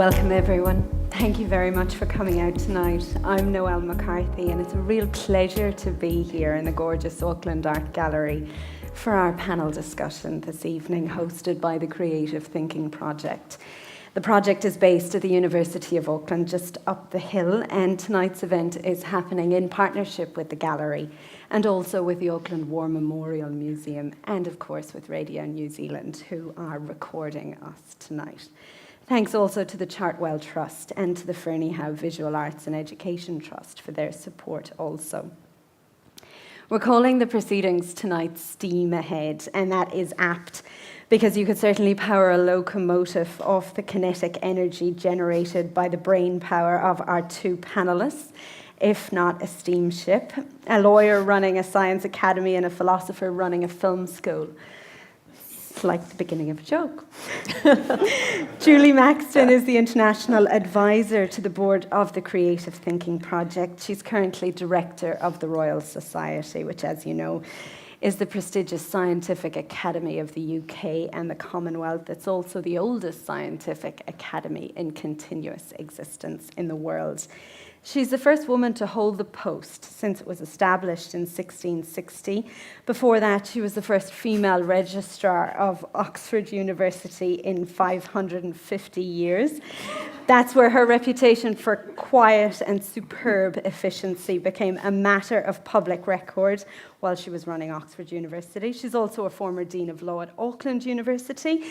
Welcome everyone. Thank you very much for coming out tonight. I'm Noelle McCarthy and it's a real pleasure to be here in the gorgeous Auckland Art Gallery for our panel discussion this evening, hosted by the Creative Thinking Project. The project is based at the University of Auckland, just up the hill, and tonight's event is happening in partnership with the gallery and also with the Auckland War Memorial Museum and of course with Radio New Zealand, who are recording us tonight. Thanks also to the Chartwell Trust and to the Fernie Howe Visual Arts and Education Trust for their support also. We're calling the proceedings tonight Steam Ahead, and that is apt because you could certainly power a locomotive off the kinetic energy generated by the brain power of our two panellists, if not a steamship, a lawyer running a science academy and a philosopher running a film school. It's like the beginning of a joke. Julie Maxton is the international advisor to the board of the Creative Thinking Project. She's currently director of the Royal Society, which, as you know, is the prestigious scientific academy of the UK and the Commonwealth. It's also the oldest scientific academy in continuous existence in the world. She's the first woman to hold the post since it was established in 1660. Before that, she was the first female registrar of Oxford University in 550 years. That's where her reputation for quiet and superb efficiency became a matter of public record while she was running Oxford University. She's also a former Dean of Law at Auckland University.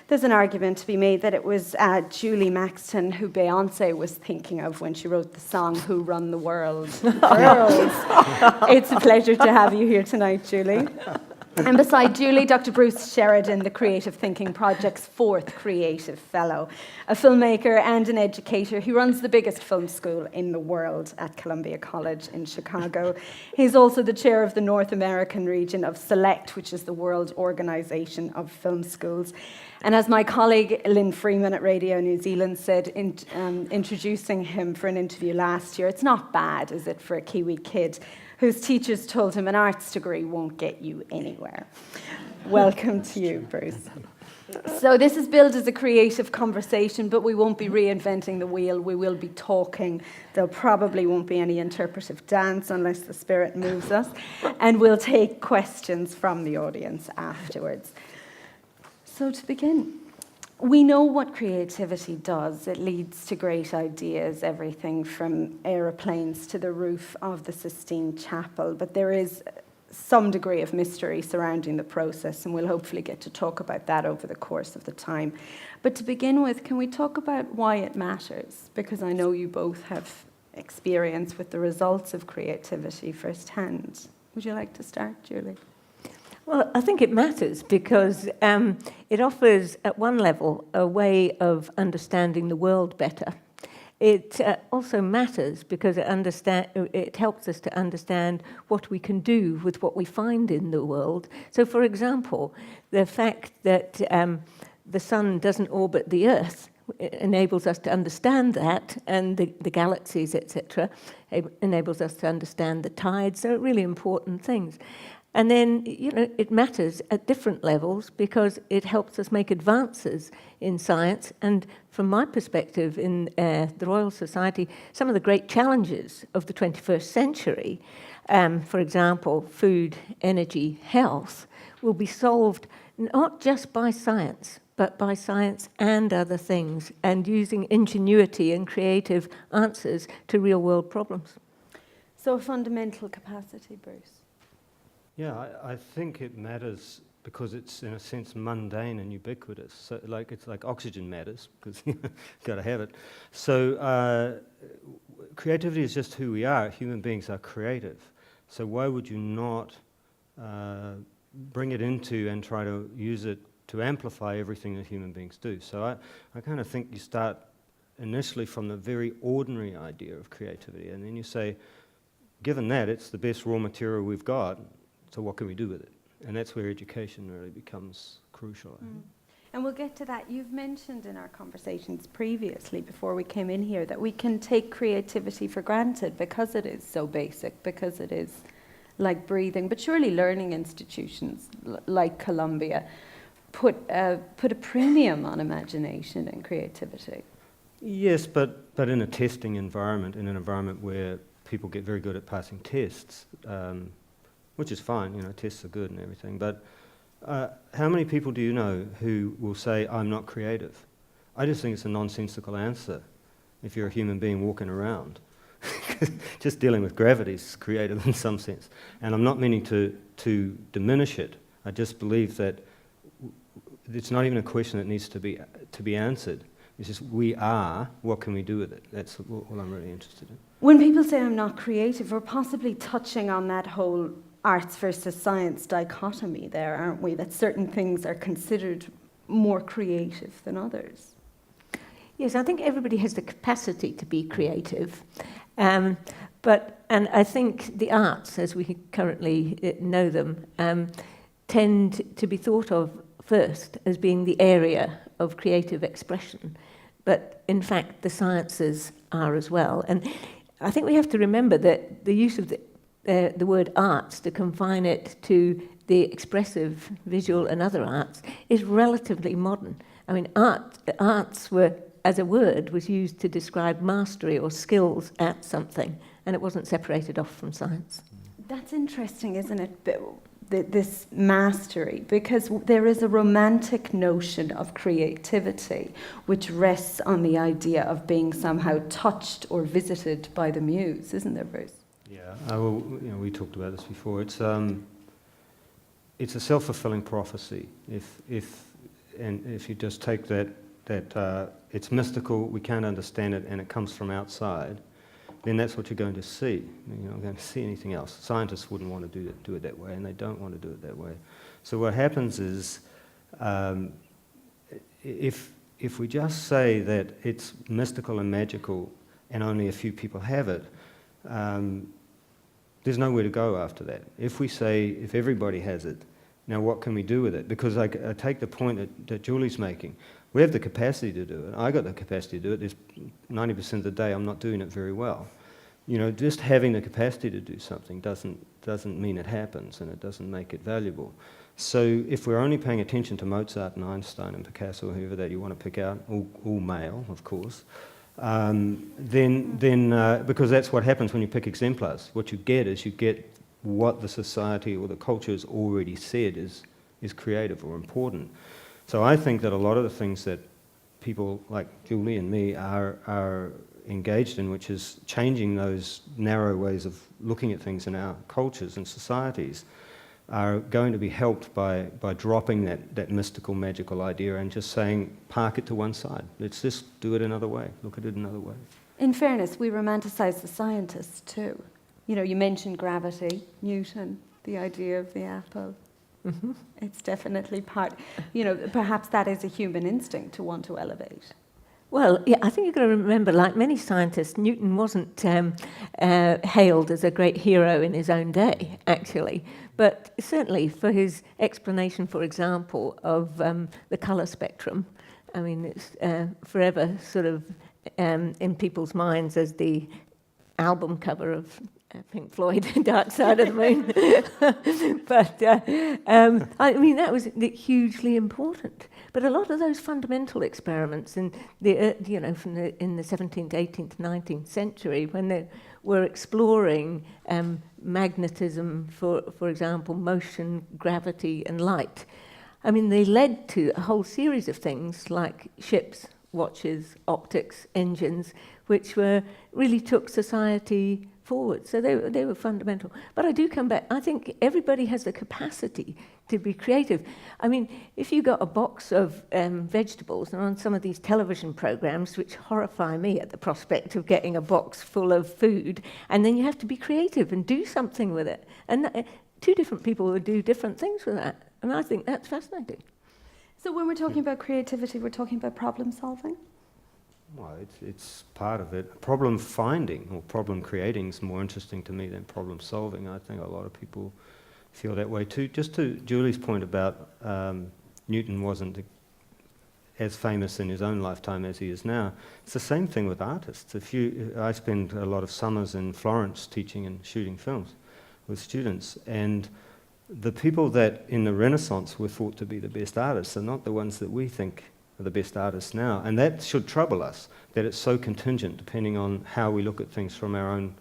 There's an argument to be made that it was Julie Maxton who Beyoncé was thinking of when she wrote the song Who Run the World. Girls. It's a pleasure to have you here tonight, Julie. And beside Julie, Dr. Bruce Sheridan, the Creative Thinking Project's fourth Creative Fellow, a filmmaker and an educator. He runs the biggest film school in the world at Columbia College in Chicago. He's also the chair of the North American region of SELECT, which is the World Organization of Film Schools. And as my colleague Lynn Freeman at Radio New Zealand said, introducing him for an interview last year, it's not bad, is it, for a Kiwi kid whose teachers told him an arts degree won't get you anywhere. Welcome to you, Bruce. So this is billed as a creative conversation, but we won't be reinventing the wheel. We will be talking. There probably won't be any interpretive dance unless the spirit moves us. And we'll take questions from the audience afterwards. So to begin, we know what creativity does. It leads to great ideas, everything from aeroplanes to the roof of the Sistine Chapel. But there is some degree of mystery surrounding the process, and we'll hopefully get to talk about that over the course of the time. But to begin with, can we talk about why it matters? Because I know you both have experience with the results of creativity firsthand. Would you like to start, Julie? Well, I think it matters because it offers, at one level, a way of understanding the world better. It also matters because it helps us to understand what we can do with what we find in the world. So, for example, the fact that the sun doesn't orbit the Earth enables us to understand that, and the galaxies, etc., enables us to understand the tides. So, really important things. And then, it matters at different levels because it helps us make advances in science. And from my perspective in the Royal Society, some of the great challenges of the 21st century, for example, food, energy, health, will be solved not just by science, but by science and other things, and using ingenuity and creative answers to real-world problems. So a fundamental capacity, Bruce. Yeah, I think it matters because it's, in a sense, mundane and ubiquitous. So, it's like oxygen matters because you've got to have it. So, creativity is just who we are. Human beings are creative. So, why would you not bring it into and try to use it to amplify everything that human beings do? So, I kind of think you start initially from the very ordinary idea of creativity, and then you say, given that, it's the best raw material we've got. So what can we do with it? And that's where education really becomes crucial. And we'll get to that. You've mentioned in our conversations previously, before we came in here, that we can take creativity for granted because it is so basic, because it is like breathing. But surely learning institutions like Columbia put a premium on imagination and creativity. Yes, but in a testing environment, in an environment where people get very good at passing tests, which is fine, tests are good and everything, but how many people do you know who will say, I'm not creative? I just think it's a nonsensical answer if you're a human being walking around. Just dealing with gravity is creative in some sense. And I'm not meaning to diminish it. I just believe that it's not even a question that needs to be answered. It's just we are, what can we do with it? That's all I'm really interested in. When people say I'm not creative, we're possibly touching on that whole arts versus science dichotomy there, aren't we? That certain things are considered more creative than others. Yes, I think everybody has the capacity to be creative. And I think the arts, as we currently know them, tend to be thought of first as being the area of creative expression. But in fact, the sciences are as well. And I think we have to remember that the use of the word arts to confine it to the expressive, visual and other arts is relatively modern. I mean, arts were, as a word, was used to describe mastery or skills at something, and it wasn't separated off from science. That's interesting, isn't it, this mastery, because there is a romantic notion of creativity which rests on the idea of being somehow touched or visited by the muse, isn't there, Bruce? Yeah, we talked about this before. It's a self-fulfilling prophecy. If you just take that it's mystical, we can't understand it, and it comes from outside, then that's what you're going to see. You're not going to see anything else. Scientists wouldn't want to do it that way, and they don't want to do it that way. So what happens is, if we just say that it's mystical and magical, and only a few people have it, there's nowhere to go after that. If we say, if everybody has it, now what can we do with it? Because I take the point that Julie's making. We have the capacity to do it. I got the capacity to do it. There's 90% of the day I'm not doing it very well. Just having the capacity to do something doesn't mean it happens, and it doesn't make it valuable. So if we're only paying attention to Mozart and Einstein and Picasso, or whoever that you want to pick out, all male, of course, then because that's what happens when you pick exemplars. What you get is what the society or the culture has already said is creative or important. So I think that a lot of the things that people like Julie and me are engaged in, which is changing those narrow ways of looking at things in our cultures and societies, are going to be helped by dropping that mystical, magical idea and just saying, park it to one side. Let's just do it another way, look at it another way. In fairness, we romanticize the scientists too. You mentioned gravity, Newton, the idea of the apple. Mm-hmm. It's definitely part, perhaps that is a human instinct to want to elevate. Well, yeah, I think you've got to remember, like many scientists, Newton wasn't hailed as a great hero in his own day, actually. But certainly for his explanation, for example, of the colour spectrum, I mean, it's forever sort of in people's minds as the album cover of Pink Floyd, Dark Side of the Moon. But I mean, that was hugely important. But a lot of those fundamental experiments in the in the 17th, 18th, 19th century, when they were exploring magnetism, for example, motion, gravity, and light, I mean, they led to a whole series of things like ships, watches, optics, engines, which really took society forward. So they were fundamental. But I do come back. I think everybody has the capacity to be creative. I mean, if you got a box of vegetables, and on some of these television programs, which horrify me at the prospect of getting a box full of food, and then you have to be creative and do something with it. And two different people would do different things with that. And I think that's fascinating. So when we're talking about creativity, we're talking about problem solving? Well, it's part of it. Problem finding or problem creating is more interesting to me than problem solving. I think a lot of people feel that way too. Just to Julie's point about Newton wasn't as famous in his own lifetime as he is now. It's the same thing with artists. I spend a lot of summers in Florence teaching and shooting films with students, and the people that in the Renaissance were thought to be the best artists are not the ones that we think are the best artists now. And that should trouble us, that it's so contingent depending on how we look at things from our own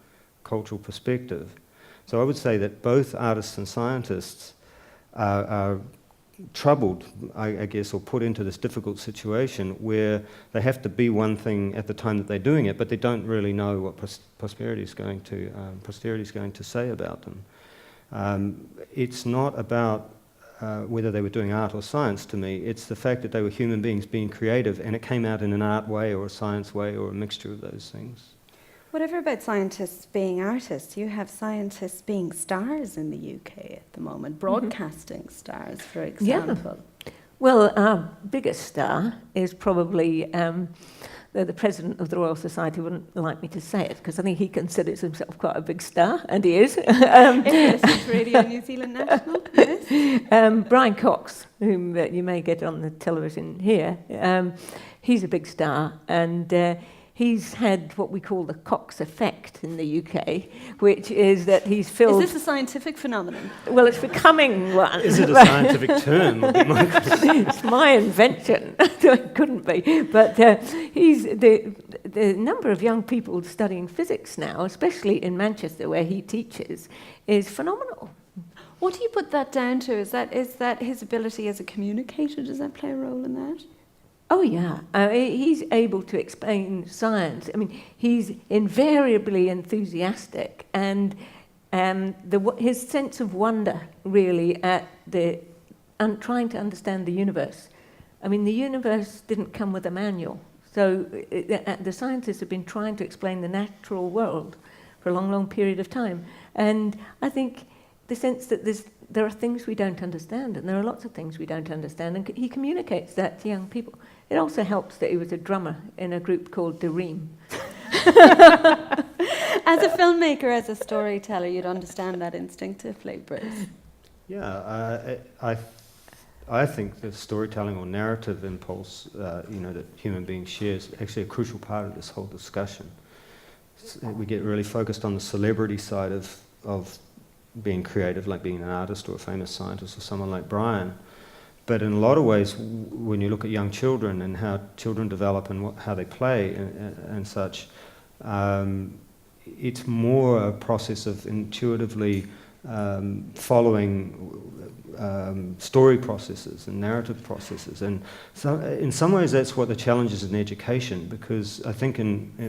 cultural perspective. So I would say that both artists and scientists are troubled, I guess, or put into this difficult situation where they have to be one thing at the time that they're doing it, but they don't really know what posterity is going to say about them. It's not about whether they were doing art or science to me. It's the fact that they were human beings being creative, and it came out in an art way or a science way or a mixture of those things. Whatever about scientists being artists, you have scientists being stars in the UK at the moment, broadcasting stars, for example. Yeah. Well, our biggest star is probably the president of the Royal Society. Wouldn't like me to say it because I think he considers himself quite a big star, and he is. It's Radio New Zealand National, yes. Brian Cox, whom you may get on the television here, he's a big star, and he's had what we call the Cox effect in the UK, which is that he's filled... Is this a scientific phenomenon? Well, it's becoming one. Is it a scientific term? It's my invention. It couldn't be. But he's the number of young people studying physics now, especially in Manchester where he teaches, is phenomenal. What do you put that down to? Is that his ability as a communicator? Does that play a role in that? Oh, yeah. He's able to explain science. I mean, he's invariably enthusiastic, and his sense of wonder, really, at trying to understand the universe. I mean, the universe didn't come with a manual. So the scientists have been trying to explain the natural world for a long, long period of time. And I think the sense that there are things we don't understand, and there are lots of things we don't understand, and he communicates that to young people. It also helps that he was a drummer in a group called The Ream. As a filmmaker, as a storyteller, you'd understand that instinctively, Bruce. Yeah, I think the storytelling or narrative impulse, that human beings share is actually a crucial part of this whole discussion. We get really focused on the celebrity side of being creative, like being an artist or a famous scientist or someone like Brian. But in a lot of ways, when you look at young children and how children develop and how they play and such, it's more a process of intuitively following story processes and narrative processes. And so in some ways that's what the challenge is in education, because I think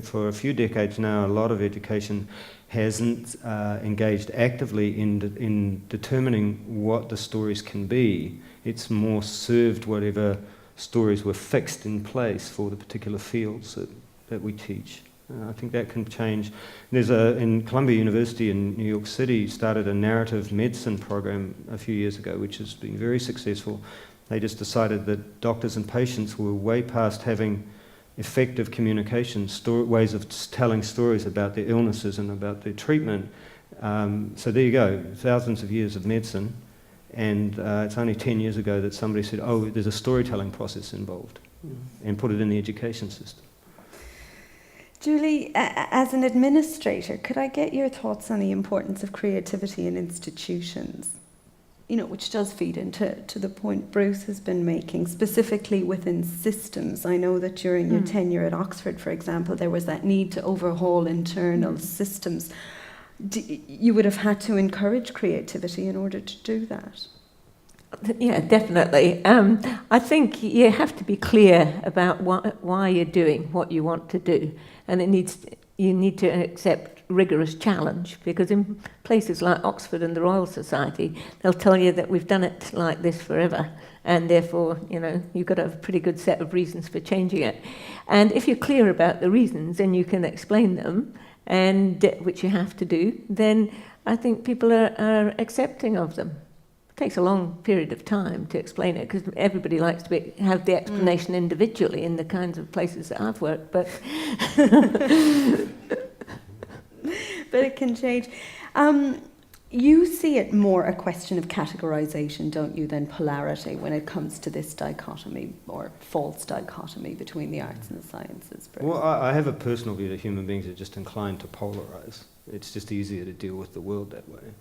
for a few decades now a lot of education hasn't engaged actively in determining what the stories can be. It's more served whatever stories were fixed in place for the particular fields that we teach. I think that can change. There's in Columbia University in New York City started a narrative medicine program a few years ago, which has been very successful. They just decided that doctors and patients were way past having effective communication, ways of telling stories about their illnesses and about their treatment. So there you go, thousands of years of medicine, and it's only 10 years ago that somebody said, oh, there's a storytelling process involved, and put it in the education system. Julie, as an administrator, could I get your thoughts on the importance of creativity in institutions? Which does feed into the point Bruce has been making, specifically within systems. I know that during your tenure at Oxford, for example, there was that need to overhaul internal systems. You would have had to encourage creativity in order to do that. Yeah, definitely. I think you have to be clear about why you're doing what you want to do, and you need to accept rigorous challenge, because in places like Oxford and the Royal Society, they'll tell you that we've done it like this forever, and therefore, you've got to have a pretty good set of reasons for changing it. And if you're clear about the reasons and you can explain them, and which you have to do, then I think people are accepting of them. It takes a long period of time to explain it, because everybody likes to have the explanation individually in the kinds of places that I've worked, but... But it can change. You see it more a question of categorization, don't you, than polarity when it comes to this dichotomy or false dichotomy between the arts and the sciences, Bruce? Well, I have a personal view that human beings are just inclined to polarize. It's just easier to deal with the world that way.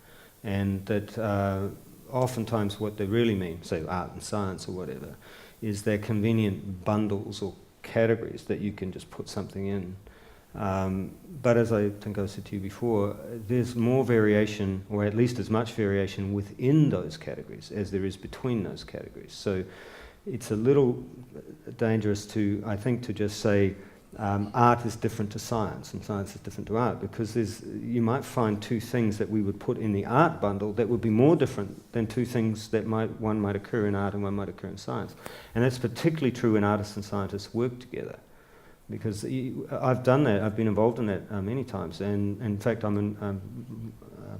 And that oftentimes what they really mean, say art and science or whatever, is they're convenient bundles or categories that you can just put something in. But as I think I said to you before, there's more variation, or at least as much variation within those categories as there is between those categories. So it's a little dangerous to, I think, to just say art is different to science and science is different to art, because you might find two things that we would put in the art bundle that would be more different than two things that one might occur in art and one might occur in science. And that's particularly true when artists and scientists work together. Because I've done that, I've been involved in that many times, and in fact I'm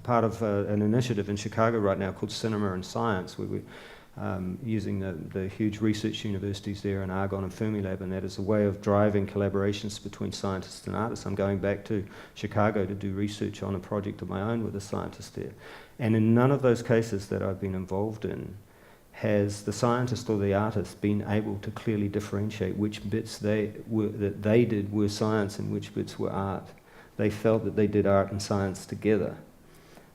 part of an initiative in Chicago right now called Cinema and Science, where we're using the huge research universities there in Argonne and Fermilab, and that is a way of driving collaborations between scientists and artists. I'm going back to Chicago to do research on a project of my own with a scientist there. And in none of those cases that I've been involved in has the scientist or the artist been able to clearly differentiate which bits that they did were science and which bits were art. They felt that they did art and science together.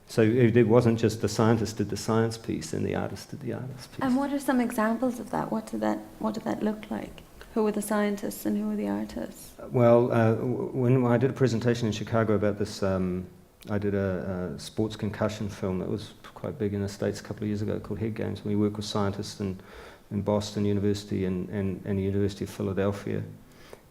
So it wasn't just the scientist did the science piece and the artist did the artist piece. And what are some examples of that? What did that look like? Who were the scientists and who were the artists? Well, when I did a presentation in Chicago about this, I did a sports concussion film that was quite big in the States a couple of years ago called Head Games. We work with scientists in Boston University and the University of Philadelphia.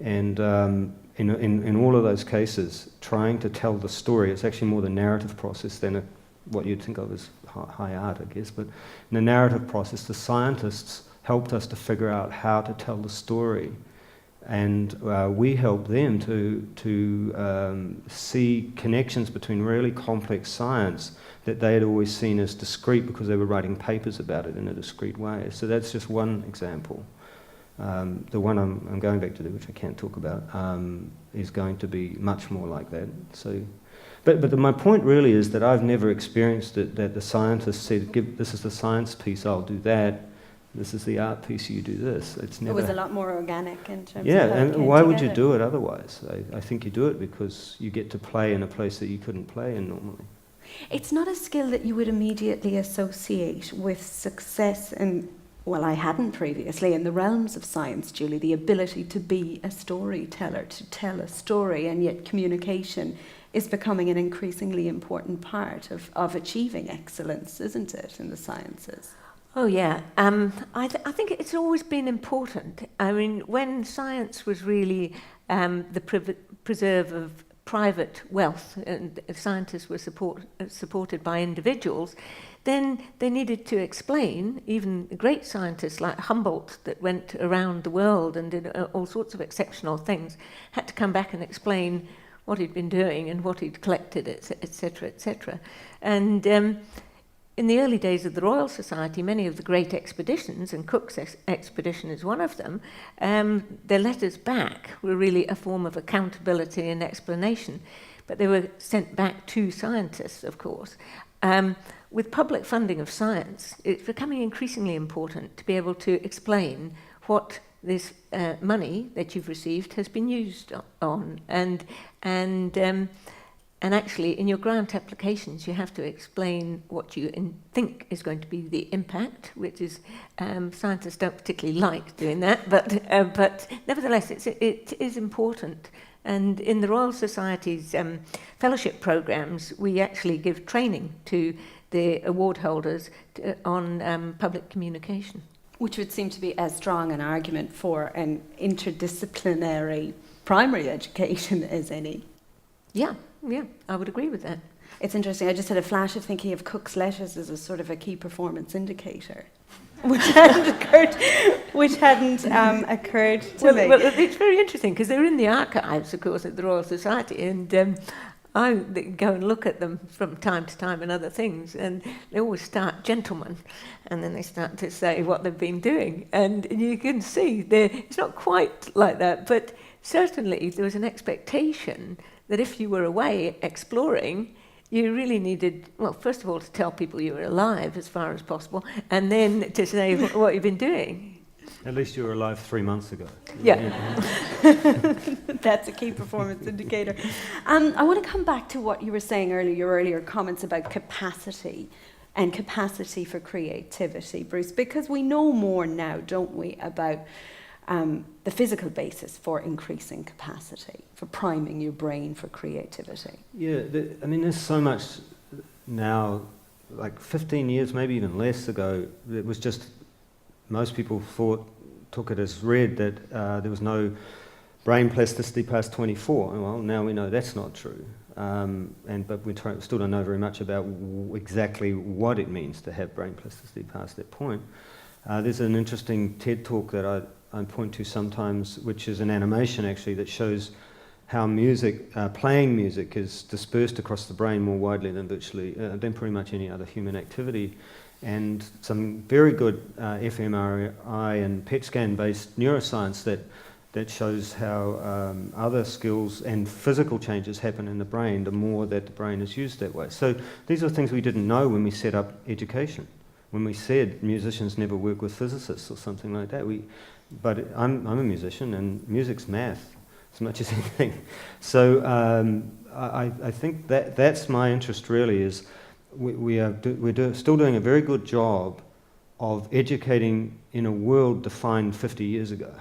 And in all of those cases, trying to tell the story, it's actually more the narrative process than what you'd think of as high art, I guess. But in the narrative process, the scientists helped us to figure out how to tell the story. And we helped them to see connections between really complex science that they had always seen as discrete because they were writing papers about it in a discrete way. So that's just one example. The one I'm going back to, which I can't talk about, is going to be much more like that. So, but my point really is that I've never experienced it that the scientist said, this is the science piece, I'll do that. This is the art piece, you do this. It's never. It was a lot more organic in terms of Yeah, how it and came why would you together. do it otherwise? I think you do it because you get to play in a place that you couldn't play in normally. It's not a skill that you would immediately associate with success in, well, I hadn't previously, in the realms of science, Julie, the ability to be a storyteller, to tell a story, and yet communication is becoming an increasingly important part of achieving excellence, isn't it, in the sciences? Oh yeah, I think it's always been important. I mean, when science was really the preserve of private wealth, and scientists were supported by individuals, then they needed to explain. Even great scientists like Humboldt, that went around the world and did all sorts of exceptional things, had to come back and explain what he'd been doing and what he'd collected, etc., etc. And in the early days of the Royal Society, many of the great expeditions, and Cook's expedition is one of them, their letters back were really a form of accountability and explanation. But they were sent back to scientists, of course. With public funding of science, it's becoming increasingly important to be able to explain what this money that you've received has been used on. And actually, in your grant applications, you have to explain what you think is going to be the impact, which is scientists don't particularly like doing that, but nevertheless, it is important. And in the Royal Society's fellowship programs, we actually give training to the award holders on public communication. Which would seem to be as strong an argument for an interdisciplinary primary education as any. Yeah, I would agree with that. It's interesting, I just had a flash of thinking of Cook's letters as a sort of a key performance indicator, which hadn't occurred to me. Well, it's very interesting because they're in the archives, of course, at the Royal Society, and I go and look at them from time to time and other things, and they always start gentlemen, and then they start to say what they've been doing, and you can see it's not quite like that, but certainly there was an expectation that if you were away exploring, you really needed, well, first of all, to tell people you were alive as far as possible, and then to say what you've been doing. At least you were alive 3 months ago. Yeah. That's a key performance indicator. I want to come back to what you were saying earlier, your earlier comments about capacity. and capacity for creativity, Bruce? Because we know more now, don't we, about the physical basis for increasing capacity, for priming your brain for creativity. Yeah, I mean, there's so much now, like 15 years, maybe even less ago, it was just, most people took it as read that there was no brain plasticity past 24. Well, now we know that's not true. But we still don't know very much about exactly what it means to have brain plasticity past that point. There's an interesting TED talk that I point to sometimes, which is an animation actually that shows how music, playing music, is dispersed across the brain more widely than than pretty much any other human activity. And some very good fMRI and PET scan based neuroscience that shows how other skills and physical changes happen in the brain the more that the brain is used that way. So these are things we didn't know when we set up education. When we said musicians never work with physicists or something like that, but I'm a musician and music's math as much as anything. So I think that's my interest really, is we're still doing a very good job of educating in a world defined 50 years ago.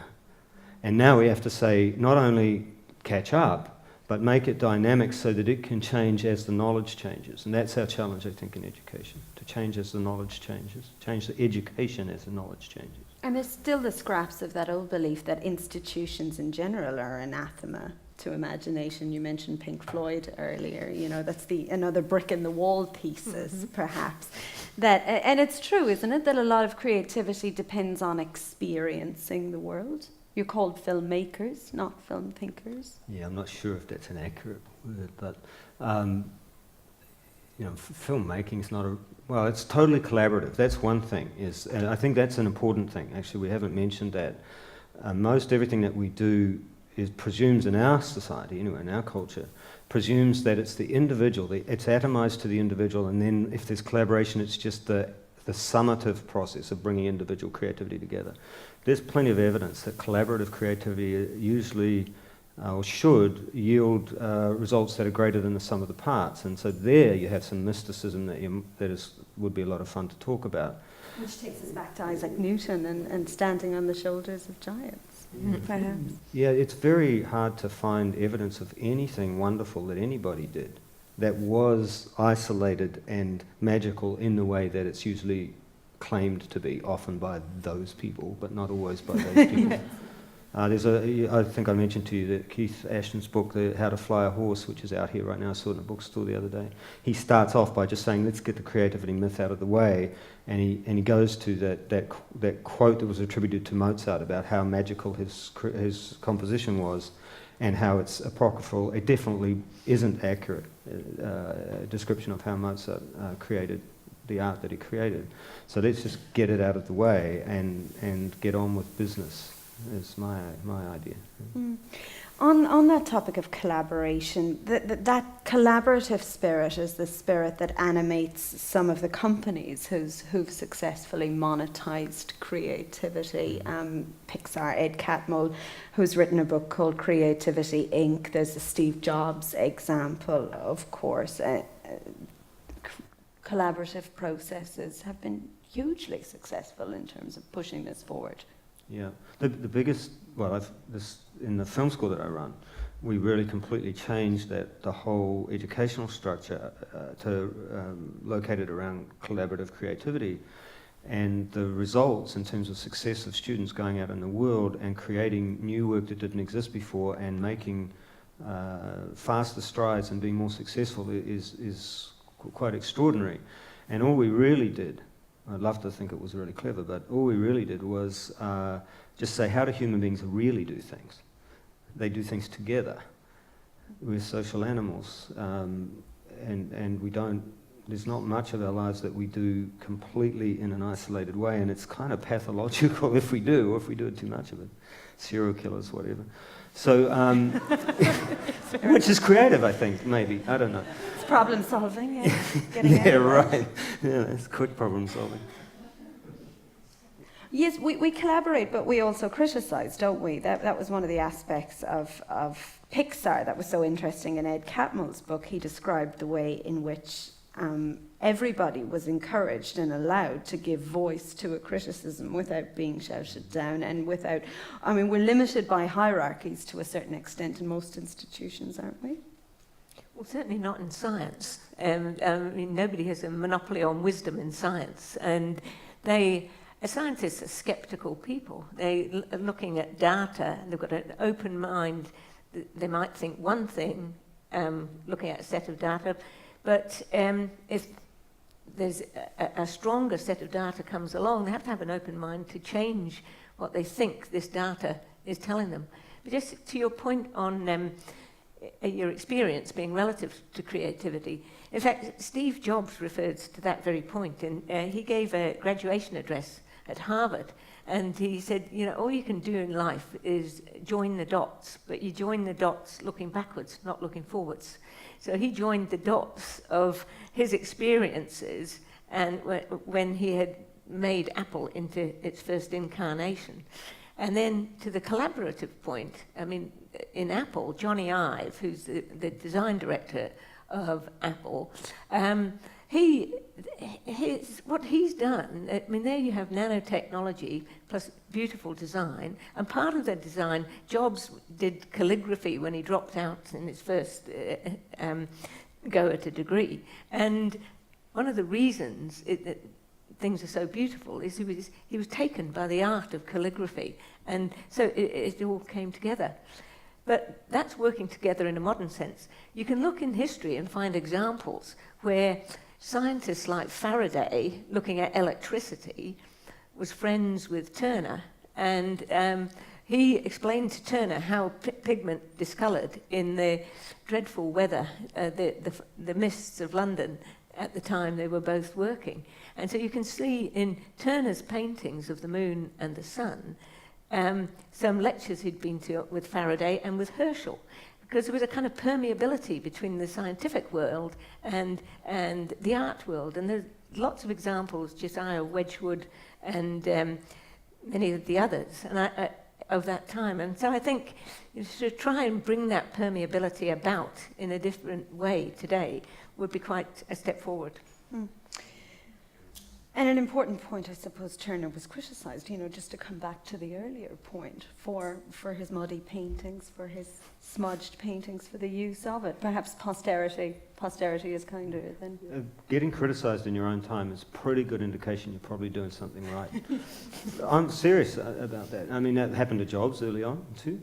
And now we have to say, not only catch up, but make it dynamic so that it can change as the knowledge changes. And that's our challenge, I think, in education, to change as the knowledge changes, change the education as the knowledge changes. And there's still the scraps of that old belief that institutions in general are anathema to imagination. You mentioned Pink Floyd earlier, that's another brick in the wall thesis, perhaps. And it's true, isn't it, that a lot of creativity depends on experiencing the world? You're called filmmakers, not film thinkers. Yeah, I'm not sure if that's an accurate word, but filmmaking's not it's totally collaborative. That's one thing, and I think that's an important thing. Actually, we haven't mentioned that. Most everything that we do presumes in our society, anyway, in our culture, presumes that it's the individual, it's atomized to the individual, and then if there's collaboration, it's just the summative process of bringing individual creativity together. There's plenty of evidence that collaborative creativity usually or should yield results that are greater than the sum of the parts. And so there you have some mysticism that would be a lot of fun to talk about. Which takes us back to Isaac Newton and standing on the shoulders of giants, perhaps. Yeah, it's very hard to find evidence of anything wonderful that anybody did that was isolated and magical in the way that it's usually claimed to be, often by those people, but not always by those people. I think I mentioned to you that Keith Ashton's book, How to Fly a Horse, which is out here right now, I saw it in a bookstore the other day. He starts off by just saying, let's get the creativity myth out of the way, and he goes to that quote that was attributed to Mozart about how magical his composition was, and how it's apocryphal. It definitely isn't accurate description of how Mozart created the art that he created. So let's just get it out of the way and get on with business, is my idea. On that topic of collaboration, that collaborative spirit is the spirit that animates some of the companies who've successfully monetized creativity. Pixar, Ed Catmull, who's written a book called Creativity Inc. There's the Steve Jobs example, of course. Collaborative processes have been hugely successful in terms of pushing this forward. Yeah, the biggest, in the film school that I run, we really completely changed the whole educational structure located around collaborative creativity, and the results in terms of success of students going out in the world and creating new work that didn't exist before and making faster strides and being more successful is quite extraordinary. And all we really did, I'd love to think it was really clever, but all we really did was just say, how do human beings really do things? They do things together. We're social animals, and we don't, there's not much of our lives that we do completely in an isolated way, and it's kind of pathological if we do, or if we do it too much of it. Serial killers, whatever. So, which is creative, I think, maybe, I don't know. It's problem solving, yeah. Getting Yeah, right. Yeah, it's quick problem solving. Yes, we collaborate, but we also criticise, don't we? That was one of the aspects of Pixar that was so interesting in Ed Catmull's book. He described the way in which everybody was encouraged and allowed to give voice to a criticism without being shouted down and without, I mean, we're limited by hierarchies to a certain extent in most institutions, aren't we? Well, certainly not in science. I mean, nobody has a monopoly on wisdom in science, and scientists are skeptical people. They are looking at data, they've got an open mind. They might think one thing, looking at a set of data, but if there's a stronger set of data comes along, they have to have an open mind to change what they think this data is telling them. But just to your point on your experience being relative to creativity, in fact, Steve Jobs referred to that very point, and he gave a graduation address at Harvard, and he said, you know, all you can do in life is join the dots, but you join the dots looking backwards, not looking forwards. So he joined the dots of his experiences, and when he had made Apple into its first incarnation. And then to the collaborative point, I mean, in Apple, Johnny Ive, who's the design director of Apple, what he's done, I mean, there you have nanotechnology plus beautiful design, and part of that design, Jobs did calligraphy when he dropped out in his first go at a degree, and one of the reasons things are so beautiful is he was taken by the art of calligraphy, and so it all came together. But that's working together in a modern sense. You can look in history and find examples where scientists like Faraday, looking at electricity, was friends with Turner, and he explained to Turner how pigment discoloured in the dreadful weather, the mists of London at the time they were both working. And so you can see in Turner's paintings of the moon and the sun, some lectures he'd been to with Faraday and with Herschel, because there was a kind of permeability between the scientific world and the art world. And there's lots of examples, Josiah Wedgwood and many of the others of that time. And so I think to try and bring that permeability about in a different way today would be quite a step forward. Mm. And an important point, I suppose, Turner was criticised, you know, just to come back to the earlier point, for his muddy paintings, for his smudged paintings, for the use of it. Perhaps posterity is kinder than... Getting criticised in your own time is a pretty good indication you're probably doing something right. I'm serious about that. I mean, that happened to Jobs early on, too.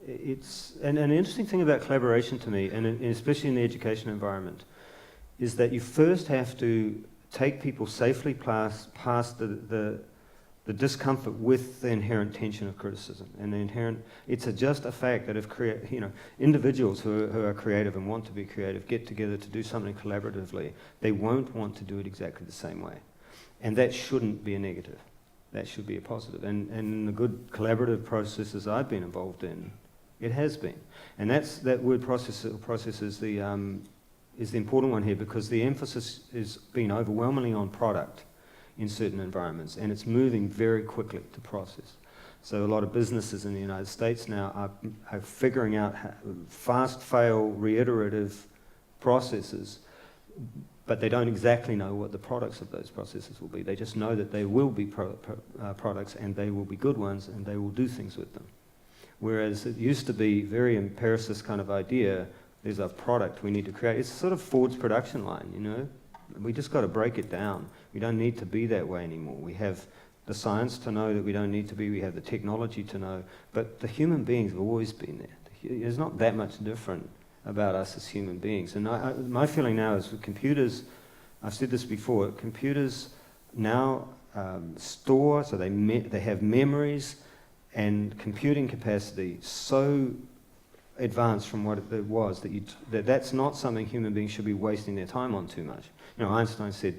It's an interesting thing about collaboration to me, and especially in the education environment, is that you first have to take people safely past the discomfort with the inherent tension of criticism and the inherent. It's just a fact that if individuals who are creative and want to be creative get together to do something collaboratively, they won't want to do it exactly the same way, and that shouldn't be a negative. That should be a positive. And in the good collaborative processes I've been involved in, it has been, and that word process is the important one here, because the emphasis is being overwhelmingly on product in certain environments, and it's moving very quickly to process. So a lot of businesses in the United States now are figuring out fast fail reiterative processes, but they don't exactly know what the products of those processes will be. They just know that they will be products, and they will be good ones, and they will do things with them. Whereas it used to be very empiricist kind of idea, there's a product we need to create. It's sort of Ford's production line, you know. We just got to break it down. We don't need to be that way anymore. We have the science to know that we don't need to be. We have the technology to know. But the human beings have always been there. There's not that much different about us as human beings. And my feeling now is with computers, I've said this before, computers now store, so they have memories and computing capacity so advanced from what it was that's not something human beings should be wasting their time on too much. You know, Einstein said,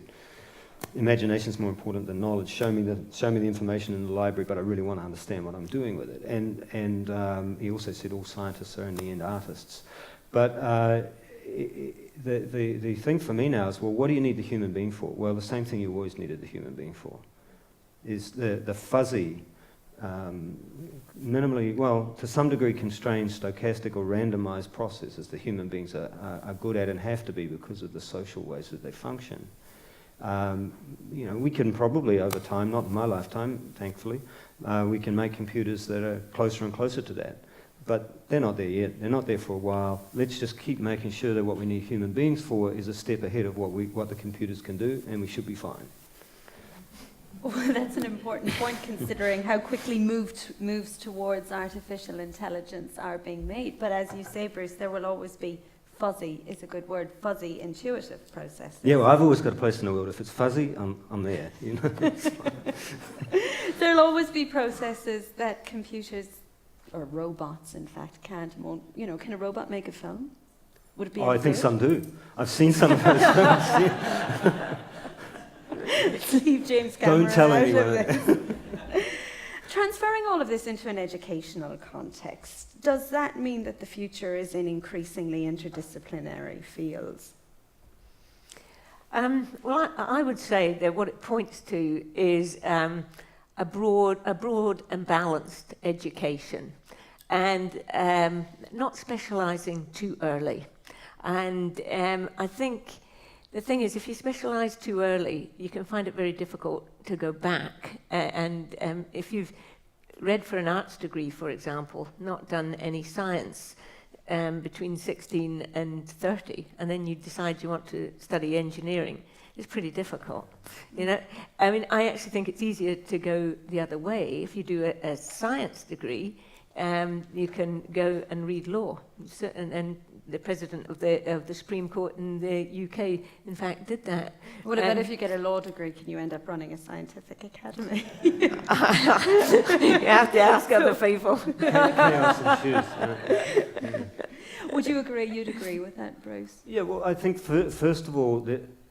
"Imagination is more important than knowledge. Show me the information in the library, but I really want to understand what I'm doing with it." And he also said, "All scientists are in the end artists." But the thing for me now is, well, what do you need the human being for? Well, the same thing you always needed the human being for, is the fuzzy minimally, well, to some degree constrained stochastic or randomized processes that human beings are good at and have to be because of the social ways that they function. We can probably over time, not in my lifetime, thankfully, we can make computers that are closer and closer to that. But they're not there yet. They're not there for a while. Let's just keep making sure that what we need human beings for is a step ahead of what the computers can do, and we should be fine. Well, that's an important point considering how quickly moves towards artificial intelligence are being made. But as you say, Bruce, there will always be fuzzy, is a good word, fuzzy intuitive processes. Yeah, well, I've always got a place in the world. If it's fuzzy, I'm there. There'll always be processes that computers, or robots in fact, won't. Can a robot make a film? Would it be? Oh, I think some do. I've seen some of those films. Leave James Cameron Don't tell out anyone. of this. Transferring all of this into an educational context, does that mean that the future is in increasingly interdisciplinary fields? Well, I would say that what it points to is a broad and balanced education, and not specialising too early. And I think the thing is, if you specialise too early, you can find it very difficult to go back. And if you've read for an arts degree, for example, not done any science between 16 and 30, and then you decide you want to study engineering, it's pretty difficult. I actually think it's easier to go the other way. If you do a science degree, you can go and read law. And the president of the Supreme Court in the UK, in fact, did that. What about if you get a law degree, can you end up running a scientific academy? You have to ask other people. Chaos ensues. Would you agree? You'd agree with that, Bruce? Yeah, well, I think first of all,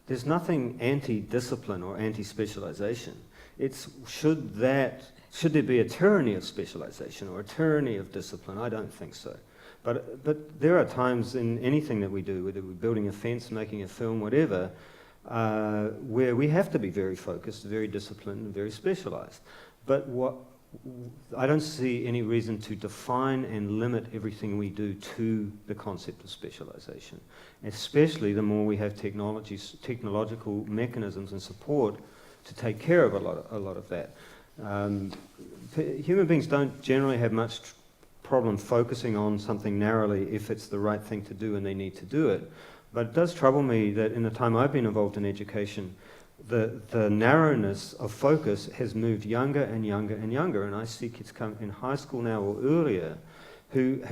there's nothing anti-discipline or anti-specialization. It's should there be a tyranny of specialization or a tyranny of discipline? I don't think so. But there are times in anything that we do, whether we're building a fence, making a film, whatever, where we have to be very focused, very disciplined, and very specialized. But I don't see any reason to define and limit everything we do to the concept of specialization, especially the more we have technological mechanisms and support to take care of a lot of that. Human beings don't generally have much problem focusing on something narrowly if it's the right thing to do and they need to do it. But it does trouble me that in the time I've been involved in education, the narrowness of focus has moved younger and younger and younger, and I see kids come in high school now or earlier who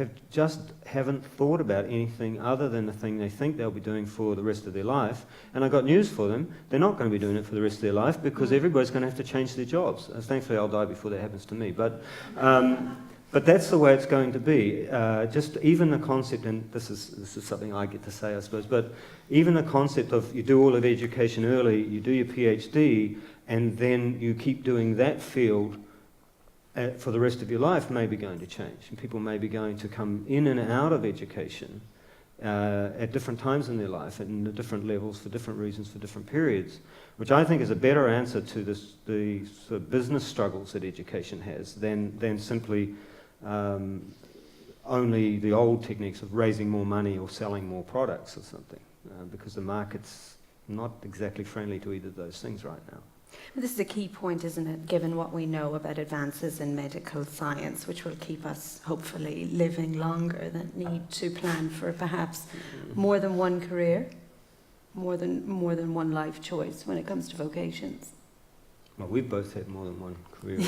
haven't thought about anything other than the thing they think they'll be doing for the rest of their life. And I've got news for them, they're not going to be doing it for the rest of their life because everybody's going to have to change their jobs. Thankfully I'll die before that happens to me. But that's the way it's going to be. Just even the concept, and this is something I get to say, I suppose, but even the concept of you do all of education early, you do your PhD, and then you keep doing that field for the rest of your life may be going to change. And people may be going to come in and out of education at different times in their life, and at different levels, for different reasons, for different periods, which I think is a better answer to the sort of business struggles that education has than simply only the old techniques of raising more money or selling more products or something, because the market's not exactly friendly to either of those things right now. This is a key point, isn't it, given what we know about advances in medical science, which will keep us, hopefully, living longer, that need to plan for perhaps more than one career, more than one life choice when it comes to vocations. Well, we've both had more than one career.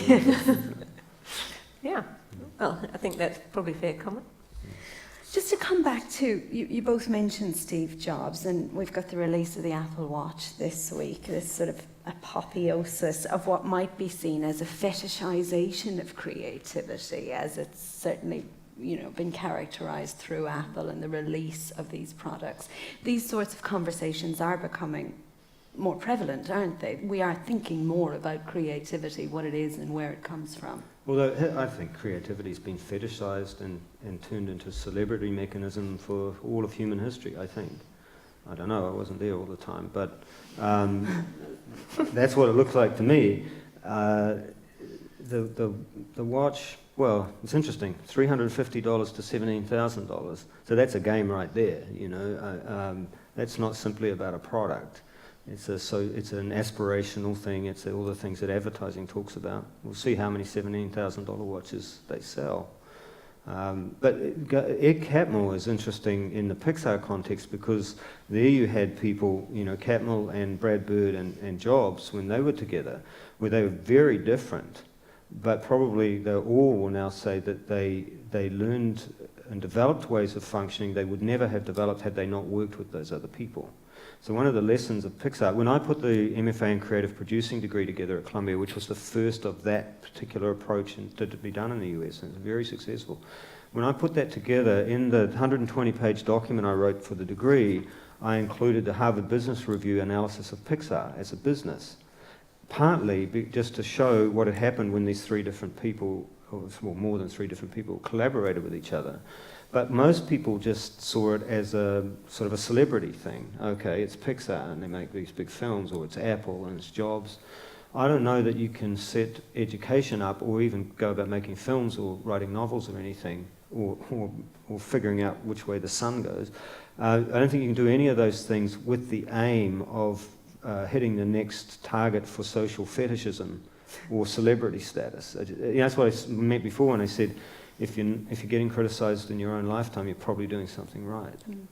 Yeah, well, I think that's probably fair comment. Just to come back to, you both mentioned Steve Jobs, and we've got the release of the Apple Watch this week, this sort of apotheosis of what might be seen as a fetishization of creativity, as it's certainly been characterized through Apple and the release of these products. These sorts of conversations are becoming more prevalent, aren't they? We are thinking more about creativity, what it is and where it comes from. Well, I think creativity's been fetishized and turned into a celebrity mechanism for all of human history, I think. I don't know, I wasn't there all the time, but that's what it looks like to me. the watch, well, it's interesting, $350 to $17,000. So that's a game right there, you know. That's not simply about a product. It's an aspirational thing. It's all the things that advertising talks about. We'll see how many $17,000 watches they sell. But Ed Catmull is interesting in the Pixar context because there you had people, you know, Catmull and Brad Bird and Jobs, when they were together, where they were very different, but probably they all will now say that they learned and developed ways of functioning they would never have developed had they not worked with those other people. So one of the lessons of Pixar, when I put the MFA in creative producing degree together at Columbia, which was the first of that particular approach and to be done in the US, and it was very successful. When I put that together, in the 120-page document I wrote for the degree, I included the Harvard Business Review analysis of Pixar as a business, partly just to show what had happened when these three different people, or more than three different people, collaborated with each other. But most people just saw it as a sort of a celebrity thing. Okay, it's Pixar and they make these big films, or it's Apple and it's Jobs. I don't know that you can set education up or even go about making films or writing novels or anything, or figuring out which way the sun goes. I don't think you can do any of those things with the aim of hitting the next target for social fetishism or celebrity status. That's what I meant before when I said, if you're getting criticised in your own lifetime, you're probably doing something right. Mm.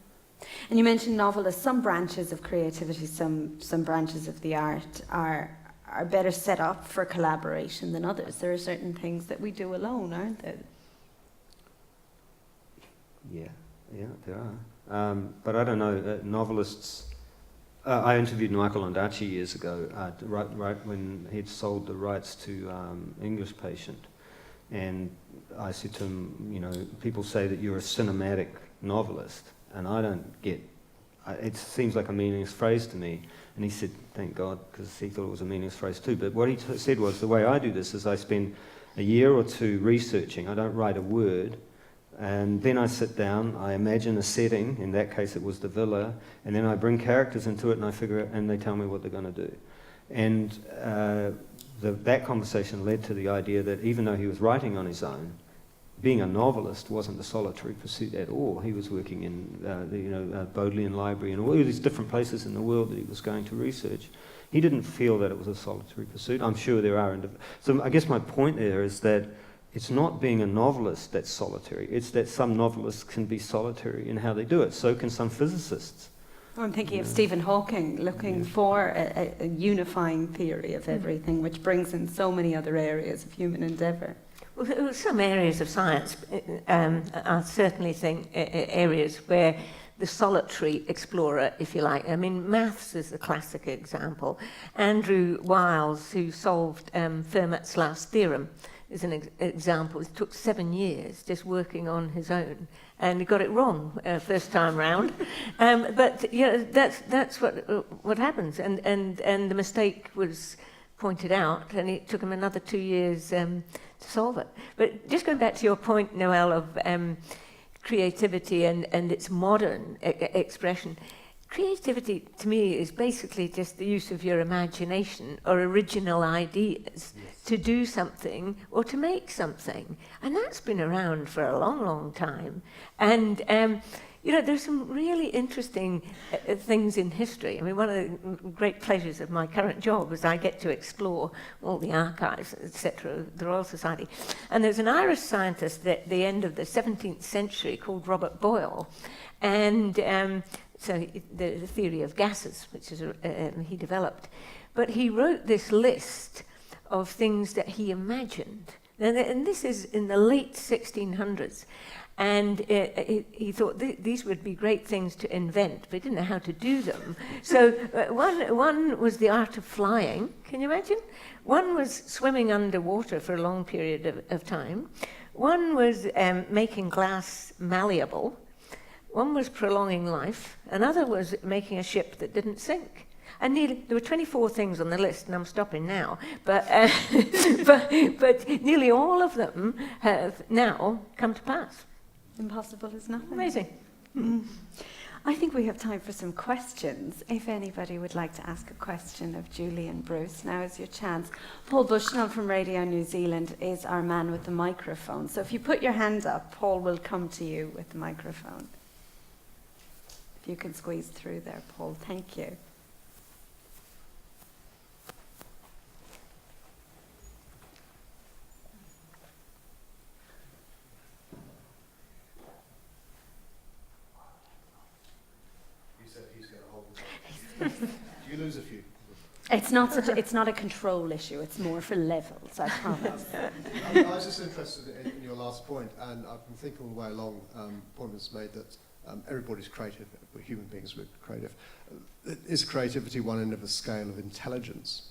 And you mentioned novelists. Some branches of creativity, some branches of the art are better set up for collaboration than others. There are certain things that we do alone, aren't there? Yeah, there are. But I don't know, novelists... I interviewed Michael Ondaatje years ago, right when he'd sold the rights to English Patient. And I said to him, you know, people say that you're a cinematic novelist, and I don't get, it seems like a meaningless phrase to me. And he said, thank God, because he thought it was a meaningless phrase too. But what he said was, the way I do this is I spend a year or two researching. I don't write a word. And then I sit down, I imagine a setting, in that case it was the villa, and then I bring characters into it and I figure it, and they tell me what they're going to do. And that conversation led to the idea that even though he was writing on his own, being a novelist wasn't a solitary pursuit at all. He was working in the Bodleian Library and all these different places in the world that he was going to research. He didn't feel that it was a solitary pursuit. I'm sure there are. So I guess my point there is that it's not being a novelist that's solitary. It's that some novelists can be solitary in how they do it. So can some physicists. I'm thinking of Stephen Hawking looking for a unifying theory of everything, which brings in so many other areas of human endeavour. Well, some areas of science are certainly areas where the solitary explorer, if you like. I mean, maths is a classic example. Andrew Wiles, who solved Fermat's last theorem, is an example. It took 7 years just working on his own, and he got it wrong first time round. But that's what happens, and the mistake was pointed out, and it took him another 2 years to solve it. But just going back to your point, Noelle, of creativity and its modern expression. Creativity, to me, is basically just the use of your imagination or original ideas to do something or to make something. And that's been around for a long, long time. And, there's some really interesting things in history. I mean, one of the great pleasures of my current job is I get to explore all the archives, etc., of the Royal Society. And there's an Irish scientist at the end of the 17th century called Robert Boyle. And so the theory of gases, which is he developed. But he wrote this list of things that he imagined. And this is in the late 1600s. And he thought these would be great things to invent, but he didn't know how to do them. So one was the art of flying, can you imagine? One was swimming underwater for a long period of time. One was making glass malleable. One was prolonging life. Another was making a ship that didn't sink. And there were 24 things on the list, and I'm stopping now. But, but nearly all of them have now come to pass. Impossible is nothing. Amazing. Mm. I think we have time for some questions. If anybody would like to ask a question of Julie and Bruce, now is your chance. Paul Bushnell from Radio New Zealand is our man with the microphone. So if you put your hand up, Paul will come to you with the microphone. If you can squeeze through there, Paul. Thank you. Do you lose a few? It's not a control issue. It's more for levels, I promise. I was just interested in your last point, and I've been thinking all the way along. Point was made that everybody's creative. Human beings are creative. Is creativity one end of a scale of intelligence?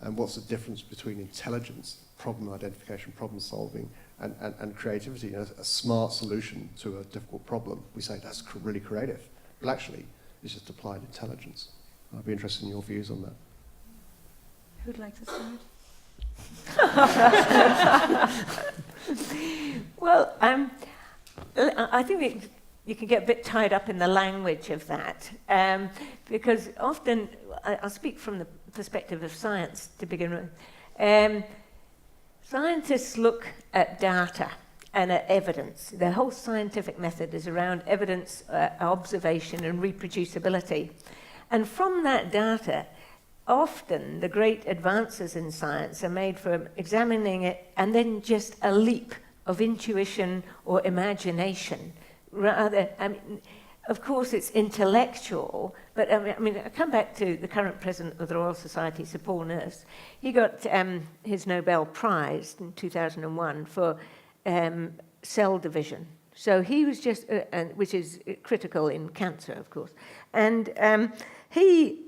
And what's the difference between intelligence, problem identification, problem solving, and creativity? You know, a smart solution to a difficult problem, we say that's really creative. But actually, it's just applied intelligence. I'd be interested in your views on that. Who'd like to start? Well, I think you can get a bit tied up in the language of that, because often, I'll speak from the perspective of science to begin with. Scientists look at data and at evidence. The whole scientific method is around evidence, observation and reproducibility. And from that data, often the great advances in science are made from examining it and then just a leap of intuition or imagination. Rather, of course it's intellectual, but I come back to the current president of the Royal Society, Sir Paul Nurse. He got his Nobel Prize in 2001 for cell division. So he was just, which is critical in cancer, of course. And he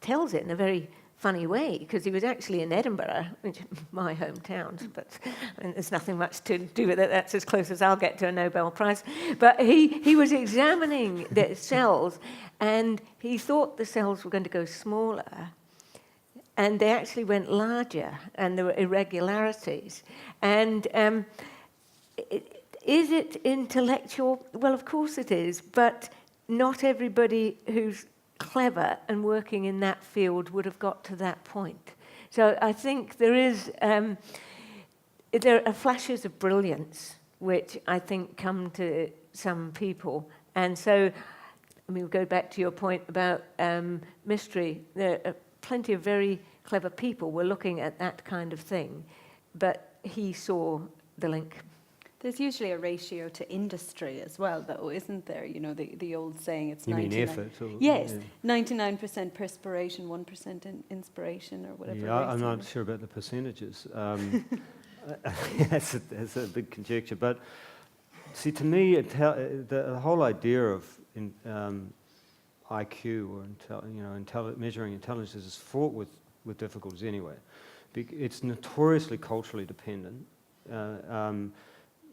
tells it in a very funny way, because he was actually in Edinburgh, which is my hometown, but there's nothing much to do with it. That's as close as I'll get to a Nobel Prize. But he was examining the cells, and he thought the cells were going to go smaller, and they actually went larger, and there were irregularities. And is it intellectual? Well, of course it is, but not everybody who's clever and working in that field would have got to that point. So I think there are flashes of brilliance which I think come to some people. And so, we'll go back to your point about mystery. There are plenty of very clever people were looking at that kind of thing, but he saw the link. There's usually a ratio to industry as well, though, isn't there? You know, the old saying, it's You 99... mean effort? Or, yes, yeah. 99% perspiration, 1% inspiration, or whatever. Yeah, I'm not sure about the percentages. That's a big conjecture. But see, to me, the whole idea of IQ or measuring intelligence is fraught with difficulties anyway. It's notoriously culturally dependent.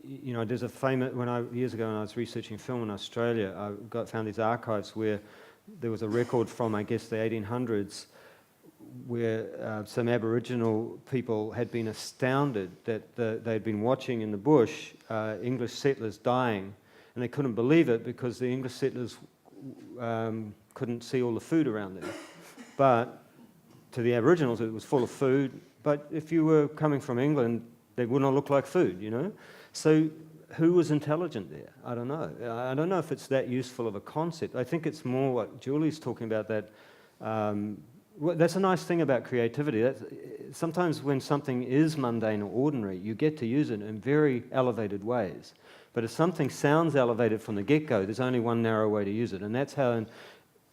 There's a famous, years ago when I was researching film in Australia, I found these archives where there was a record from, I guess, the 1800s, where some Aboriginal people had been astounded that they'd been watching in the bush English settlers dying, and they couldn't believe it because the English settlers couldn't see all the food around them. But to the Aboriginals, it was full of food. But if you were coming from England, they would not look like food, you know? So who was intelligent there? I don't know. I don't know if it's that useful of a concept. I think it's more what Julie's talking about, that that's a nice thing about creativity. Sometimes when something is mundane or ordinary, you get to use it in very elevated ways. But if something sounds elevated from the get-go, there's only one narrow way to use it, and that's how an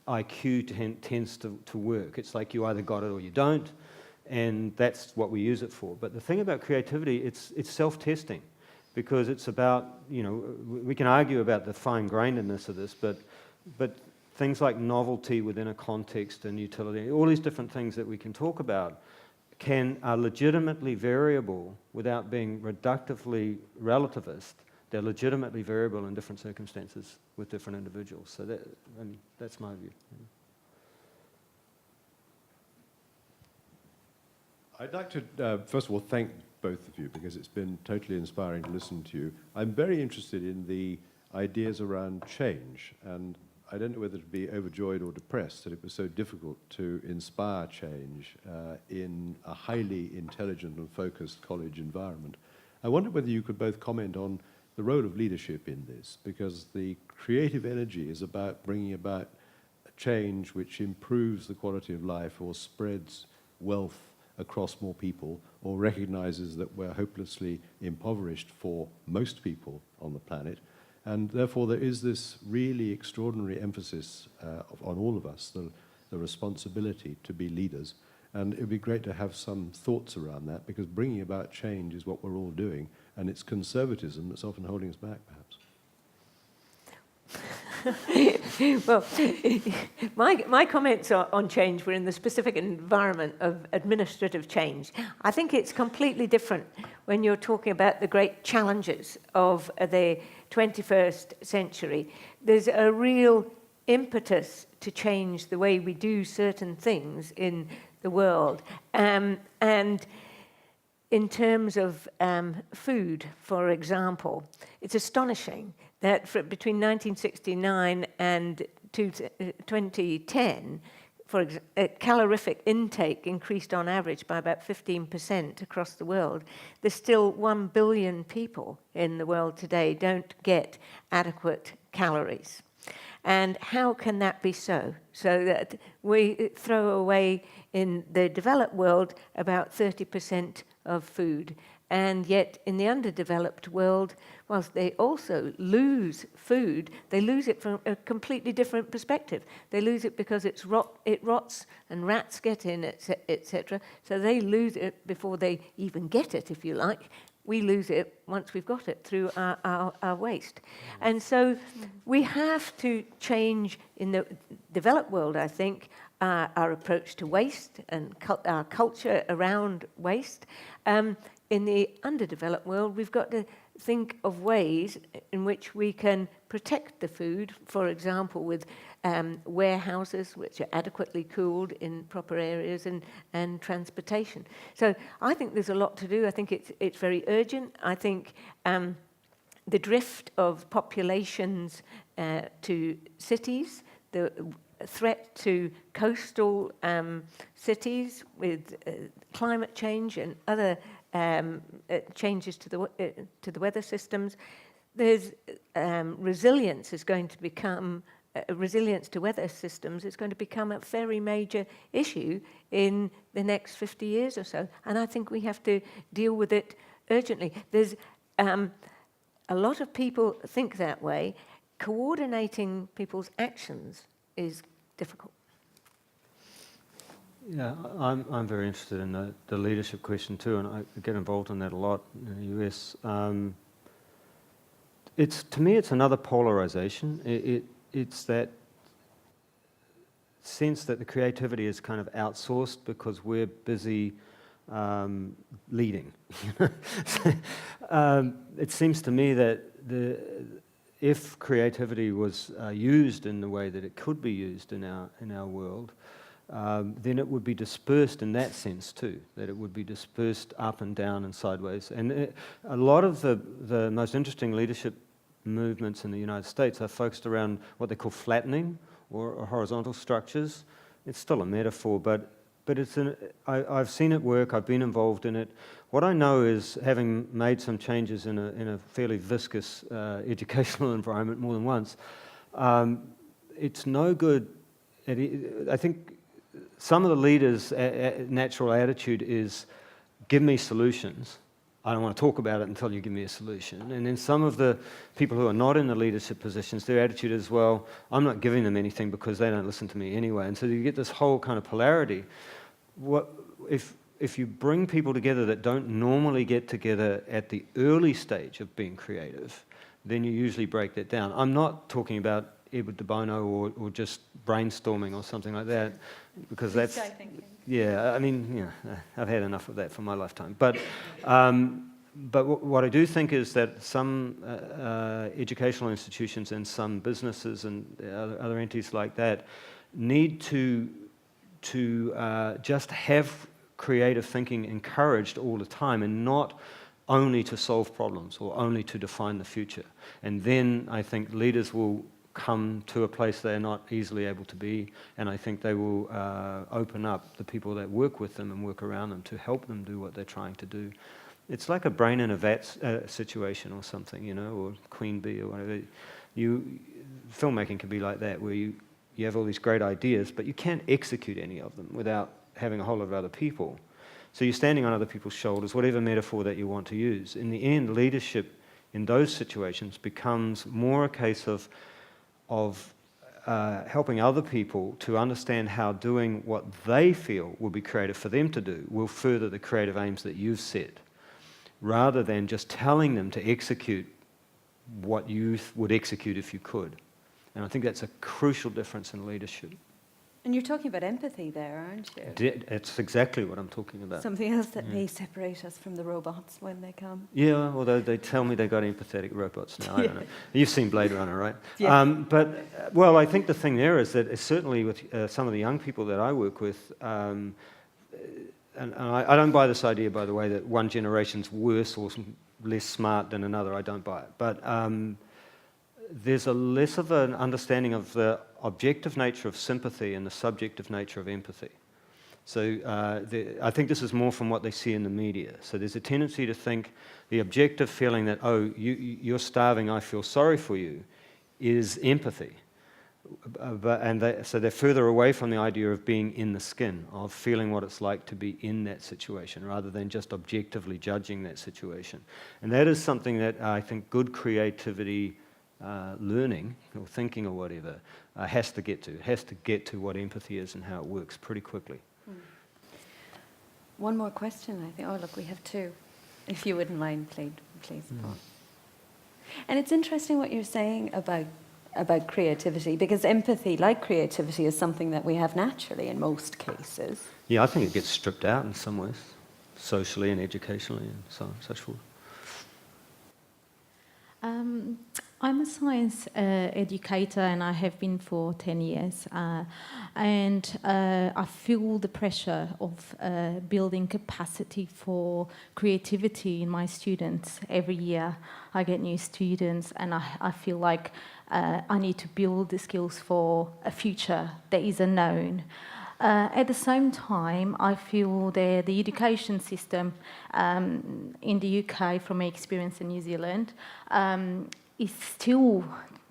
IQ tends to work. It's like you either got it or you don't, and that's what we use it for. But the thing about creativity, it's self-testing, because it's about, we can argue about the fine-grainedness of this, but things like novelty within a context and utility, all these different things that we can talk about are legitimately variable without being reductively relativist. They're legitimately variable in different circumstances with different individuals. So that's my view. I'd like to, first of all, thank both of you, because it's been totally inspiring to listen to you. I'm very interested in the ideas around change. And I don't know whether to be overjoyed or depressed that it was so difficult to inspire change in a highly intelligent and focused college environment. I wonder whether you could both comment on the role of leadership in this, because the creative energy is about bringing about a change which improves the quality of life or spreads wealth across more people, or recognizes that we're hopelessly impoverished for most people on the planet. And therefore there is this really extraordinary emphasis on all of us, the responsibility to be leaders. And it would be great to have some thoughts around that, because bringing about change is what we're all doing, and it's conservatism that's often holding us back, perhaps. Well, my comments on change were in the specific environment of administrative change. I think it's completely different when you're talking about the great challenges of the 21st century. There's a real impetus to change the way we do certain things in the world. And in terms of food, for example, it's astonishing that between 1969 and 2010, calorific intake increased on average by about 15% across the world. There's still 1 billion people in the world today don't get adequate calories. And how can that be so? So that we throw away in the developed world about 30% of food. And yet in the underdeveloped world, whilst they also lose food, they lose it from a completely different perspective. They lose it because it rots and rats get in, etc. So they lose it before they even get it, if you like. We lose it once we've got it through our waste. And so we have to change in the developed world, I think, our approach to waste and our culture around waste. In the underdeveloped world, we've got to think of ways in which we can protect the food, for example, with warehouses which are adequately cooled in proper areas and transportation. So I think there's a lot to do. I think it's very urgent. I think the drift of populations to cities, the threat to coastal cities with climate change and other changes to the weather systems. There's resilience is going to become resilience to weather systems is going to become a very major issue in the next 50 years or so, and I think we have to deal with it urgently. There's a lot of people think that way. Coordinating people's actions is difficult. Yeah, I'm very interested in the leadership question too, and I get involved in that a lot in the US. To me, it's another polarization. It's that sense that the creativity is kind of outsourced because we're busy leading. It seems to me that if creativity was used in the way that it could be used in our world, then it would be dispersed in that sense too, that it would be dispersed up and down and sideways. And a lot of the most interesting leadership movements in the United States are focused around what they call flattening or horizontal structures. It's still a metaphor, but I've seen it work, I've been involved in it. What I know is, having made some changes in a fairly viscous educational environment more than once, it's no good. I think some of the leaders' natural attitude is, give me solutions. I don't want to talk about it until you give me a solution. And then some of the people who are not in the leadership positions, their attitude is, well, I'm not giving them anything because they don't listen to me anyway. And so you get this whole kind of polarity. If you bring people together that don't normally get together at the early stage of being creative, then you usually break that down. I'm not talking about Edward de Bono or just brainstorming or something like that, because that's... Yeah, I mean, I've had enough of that for my lifetime. But what I do think is that some educational institutions and some businesses and other entities like that need to just have creative thinking encouraged all the time, and not only to solve problems or only to define the future. And then I think leaders will come to a place they're not easily able to be, and I think they will open up the people that work with them and work around them to help them do what they're trying to do. It's like a brain in a vat situation or something, you know, or queen bee or whatever. Filmmaking can be like that, where you have all these great ideas, but you can't execute any of them without having a whole lot of other people. So you're standing on other people's shoulders, whatever metaphor that you want to use. In the end, leadership in those situations becomes more a case of helping other people to understand how doing what they feel will be creative for them to do will further the creative aims that you've set, rather than just telling them to execute what you would execute if you could. And I think that's a crucial difference in leadership. And you're talking about empathy there, aren't you? It's exactly what I'm talking about. Something else that may separate us from the robots when they come. Yeah, although they tell me they got empathetic robots now. I don't know. You've seen Blade Runner, right? Yeah. Well, I think the thing there is that certainly with some of the young people that I work with, and I don't buy this idea, by the way, that one generation's worse or less smart than another. I don't buy it. But there's a less of an understanding of the objective nature of sympathy and the subjective nature of empathy. So I think this is more from what they see in the media. So there's a tendency to think the objective feeling that, oh, you're starving, I feel sorry for you, is empathy. So they're further away from the idea of being in the skin, of feeling what it's like to be in that situation, rather than just objectively judging that situation. And that is something that I think good creativity learning or thinking or whatever has to get to. It has to get to what empathy is and how it works pretty quickly. One more question, I think. Oh, look, we have two. If you wouldn't mind, please, Paul. And it's interesting what you're saying about creativity, because empathy, like creativity, is something that we have naturally in most cases. Yeah, I think it gets stripped out in some ways, socially and educationally and so on and so forth. I'm a science educator, and I have been for 10 years. And I feel the pressure of building capacity for creativity in my students. Every year I get new students, and I feel like I need to build the skills for a future that is unknown. At the same time, I feel that the education system in the UK, from my experience in New Zealand, is still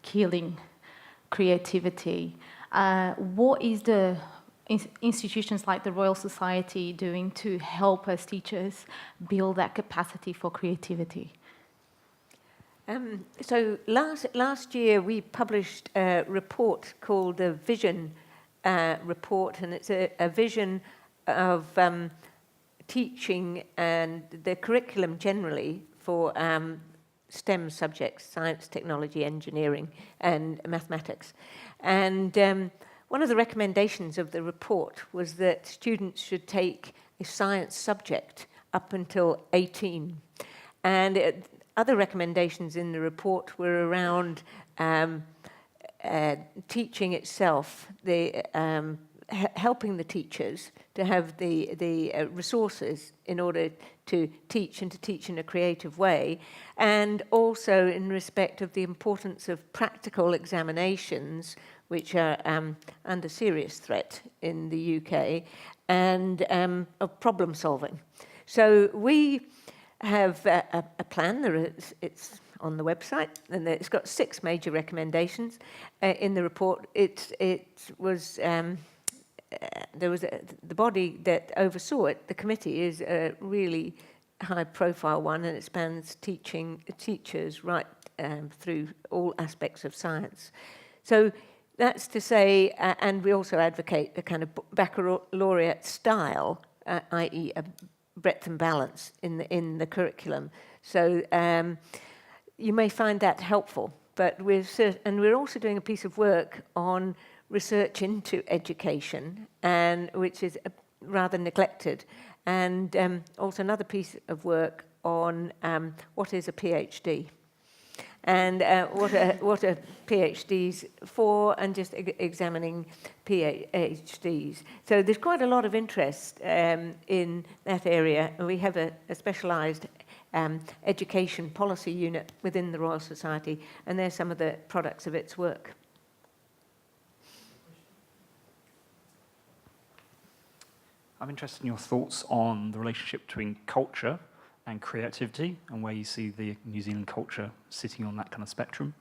killing creativity. What is the institutions like the Royal Society doing to help us teachers build that capacity for creativity? So last year we published a report called the Vision Report, and it's a vision of teaching and the curriculum generally for STEM subjects: science, technology, engineering, and mathematics. And one of the recommendations of the report was that students should take a science subject up until 18. And other recommendations in the report were around teaching itself, helping the teachers to have the resources in order to teach and to teach in a creative way, and also in respect of the importance of practical examinations, which are under serious threat in the UK, and of problem solving. So we have a plan. It's on the website, and it's got 6 major recommendations in the report. There was the body that oversaw it. The committee is a really high-profile one, and it spans teachers right through all aspects of science. So that's to say, and we also advocate a kind of baccalaureate style, i.e. a breadth and balance in the curriculum. So you may find that helpful. But we're also doing a piece of work on research into education, and which is rather neglected, and also another piece of work on what is a PhD, and what are PhDs for, and just examining PhDs. So there's quite a lot of interest in that area, and we have a specialised education policy unit within the Royal Society, and they're some of the products of its work. I'm interested in your thoughts on the relationship between culture and creativity, and where you see the New Zealand culture sitting on that kind of spectrum.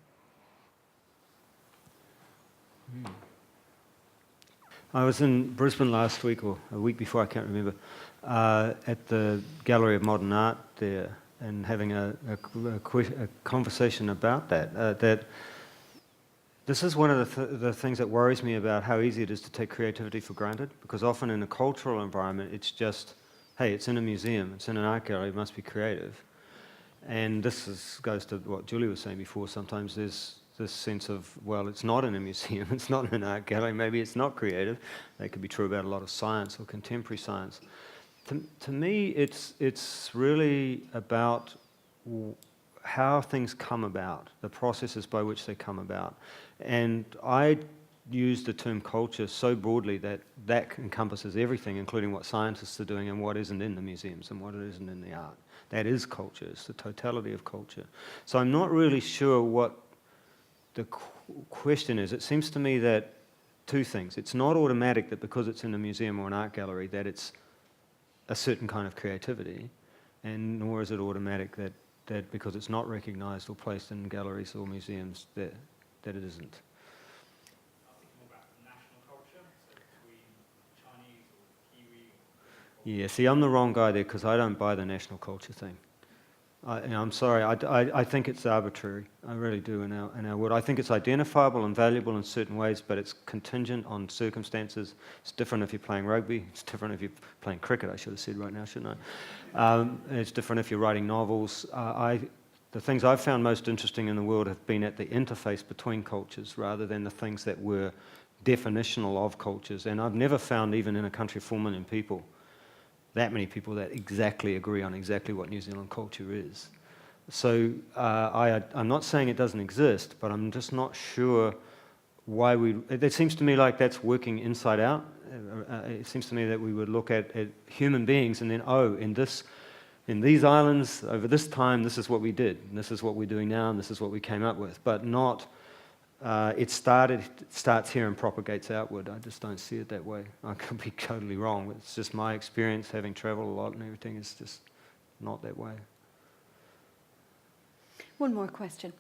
I was in Brisbane last week, or a week before, I can't remember, at the Gallery of Modern Art there, and having a conversation about that. That this is one of the things that worries me about how easy it is to take creativity for granted, because often in a cultural environment, it's just, hey, it's in a museum, it's in an art gallery, it must be creative. And this goes to what Julie was saying before. Sometimes there's this sense of, well, it's not in a museum, it's not in an art gallery, maybe it's not creative. That could be true about a lot of science or contemporary science. To me, it's really about how things come about, the processes by which they come about. And I use the term culture so broadly that that encompasses everything, including what scientists are doing and what isn't in the museums and what isn't in the art. That is culture, it's the totality of culture. So I'm not really sure what the question is. It seems to me that two things. It's not automatic that because it's in a museum or an art gallery that it's a certain kind of creativity, and nor is it automatic that because it's not recognised or placed in galleries or museums that it isn't. Yeah, see, I'm the wrong guy there because I don't buy the national culture thing. I'm sorry, I think it's arbitrary. I really do in our world. I think it's identifiable and valuable in certain ways, but it's contingent on circumstances. It's different if you're playing rugby. It's different if you're playing cricket, I should have said right now, shouldn't I? It's different if you're writing novels. The things I've found most interesting in the world have been at the interface between cultures rather than the things that were definitional of cultures. And I've never found, even in a country of 4 million people, that many people that exactly agree on exactly what New Zealand culture is. So I'm not saying it doesn't exist, but I'm just not sure why it seems to me like that's working inside out. It seems to me that we would look at human beings and then, in these islands, over this time, this is what we did, and this is what we're doing now, and this is what we came up with, but not it starts here and propagates outward. I just don't see it that way. I could be totally wrong. It's just my experience, having travelled a lot and everything, is just not that way. One more question.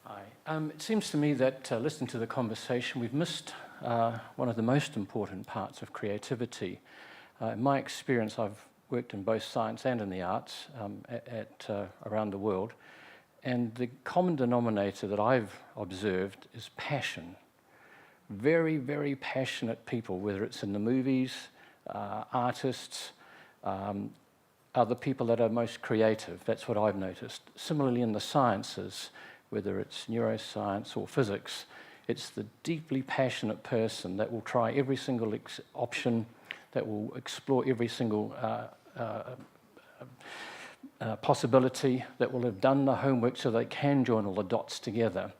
Hi. It seems to me that listening to the conversation, we've missed one of the most important parts of creativity. In my experience, I've worked in both science and in the arts around the world. And the common denominator that I've observed is passion. Very, very passionate people, whether it's in the movies, artists, are the people that are most creative. That's what I've noticed. Similarly in the sciences, whether it's neuroscience or physics, it's the deeply passionate person that will try every single option, that will explore every single possibility, that will have done the homework so they can join all the dots together.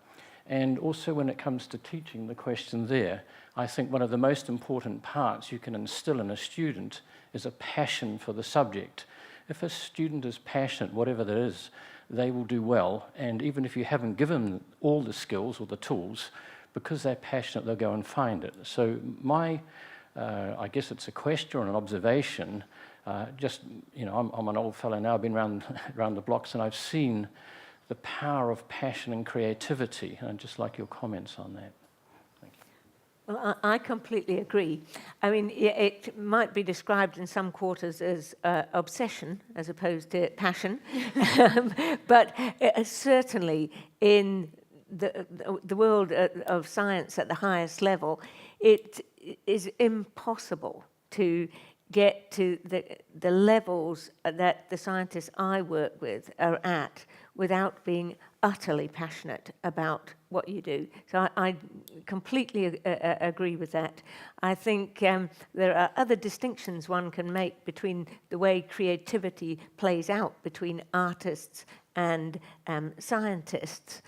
And also when it comes to teaching, the question there, I think one of the most important parts you can instill in a student is a passion for the subject. If a student is passionate, whatever that is, they will do well. And even if you haven't given them all the skills or the tools, because they're passionate, they'll go and find it. So I guess it's a question or an observation. I'm an old fellow now, I've been around the blocks, and I've seen the power of passion and creativity, and I'd just like your comments on that. Thank you. Well, I completely agree. I mean, it might be described in some quarters as obsession as opposed to passion, but certainly in the world of science at the highest level, it is impossible to get to the levels that the scientists I work with are at without being utterly passionate about what you do. So I completely agree with that. I think there are other distinctions one can make between the way creativity plays out between artists and scientists,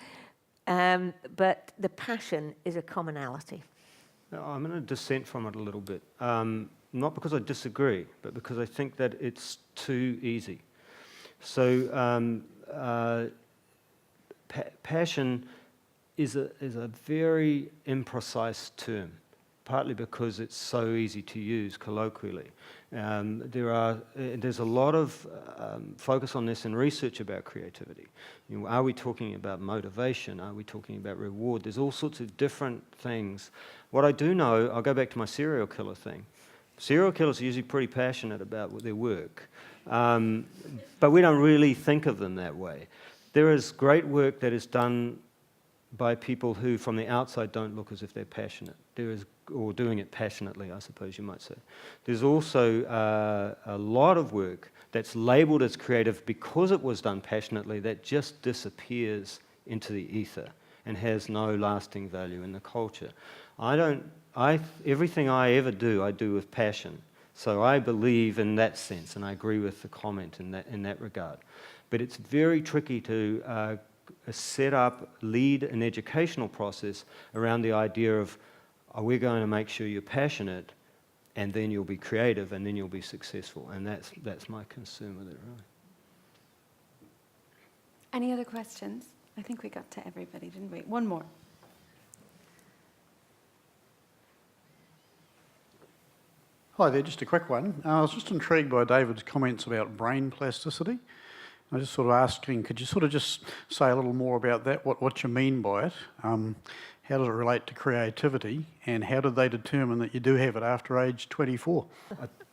but the passion is a commonality. I'm going to dissent from it a little bit. not because I disagree, but because I think that it's too easy. So passion is a very imprecise term, partly because it's so easy to use colloquially. There's a lot of focus on this in research about creativity. You know, are we talking about motivation? Are we talking about reward? There's all sorts of different things. What I do know, I'll go back to my serial killer thing. Serial killers are usually pretty passionate about their work, but we don't really think of them that way. There is great work that is done by people who, from the outside, don't look as if they're passionate. Or doing it passionately, I suppose you might say. There's also a lot of work that's labelled as creative because it was done passionately that just disappears into the ether and has no lasting value in the culture. Everything I ever do, I do with passion. So I believe in that sense, and I agree with the comment in that regard. But it's very tricky to lead an educational process around the idea of, we're going to make sure you're passionate, and then you'll be creative, and then you'll be successful. And that's my concern with it, really. Any other questions? I think we got to everybody, didn't we? One more. Hi there, just a quick one. I was just intrigued by David's comments about brain plasticity. I was just sort of asking, could you sort of just say a little more about that, what you mean by it? How does it relate to creativity, and how did they determine that you do have it after age 24?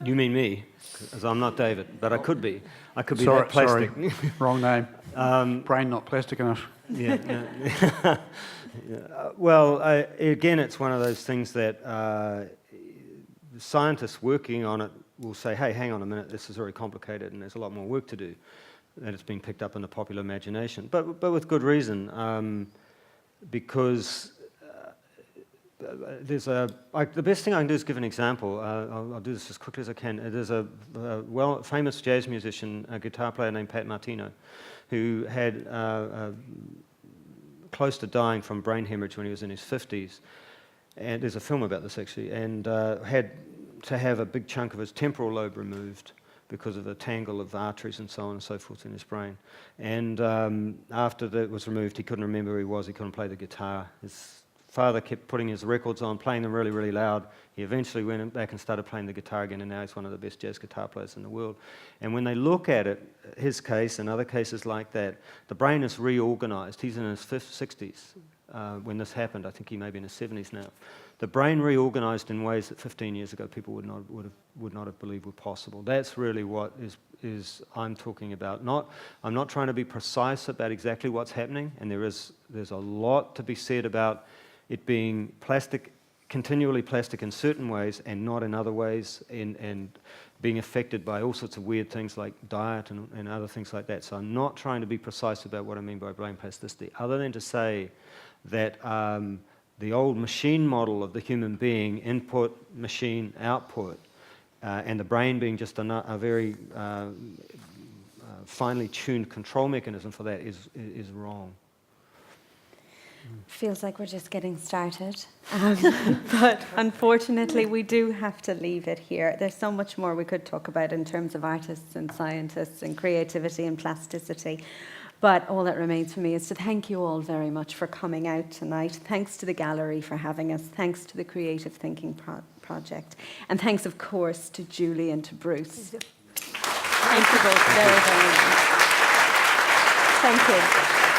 You mean me, because I'm not David, but I could be. I could be that plastic. Sorry, wrong name. Brain not plastic enough. Yeah. Well, again, it's one of those things that scientists working on it will say, hey, hang on a minute, this is very complicated and there's a lot more work to do. That it's been picked up in the popular imagination, but with good reason, because the best thing I can do is give an example. I'll do this as quickly as I can. There's a famous jazz musician, a guitar player named Pat Martino, who had close to dying from brain hemorrhage when he was in his 50s. And there's a film about this actually, and had to have a big chunk of his temporal lobe removed because of a tangle of arteries and so on and so forth in his brain. And after that was removed, he couldn't remember who he was, he couldn't play the guitar. His father kept putting his records on, playing them really, really loud. He eventually went back and started playing the guitar again, and now he's one of the best jazz guitar players in the world. And when they look at it, his case and other cases like that, the brain is reorganized. He's in his 60s when this happened. I think he may be in his 70s now. The brain reorganized in ways that 15 years ago people would not have believed were possible. That's really what is I'm talking about. I'm not trying to be precise about exactly what's happening, and there's a lot to be said about it being plastic, continually plastic in certain ways and not in other ways, and being affected by all sorts of weird things like diet and other things like that. So I'm not trying to be precise about what I mean by brain plasticity, other than to say that the old machine model of the human being, input, machine, output, and the brain being just a very finely tuned control mechanism for that is wrong. Feels like we're just getting started, but unfortunately we do have to leave it here. There's so much more we could talk about in terms of artists and scientists and creativity and plasticity. But all that remains for me is to thank you all very much for coming out tonight. Thanks to the gallery for having us. Thanks to the Creative Thinking Project. And thanks, of course, to Julie and to Bruce. Thank you both very, very much. Thank you.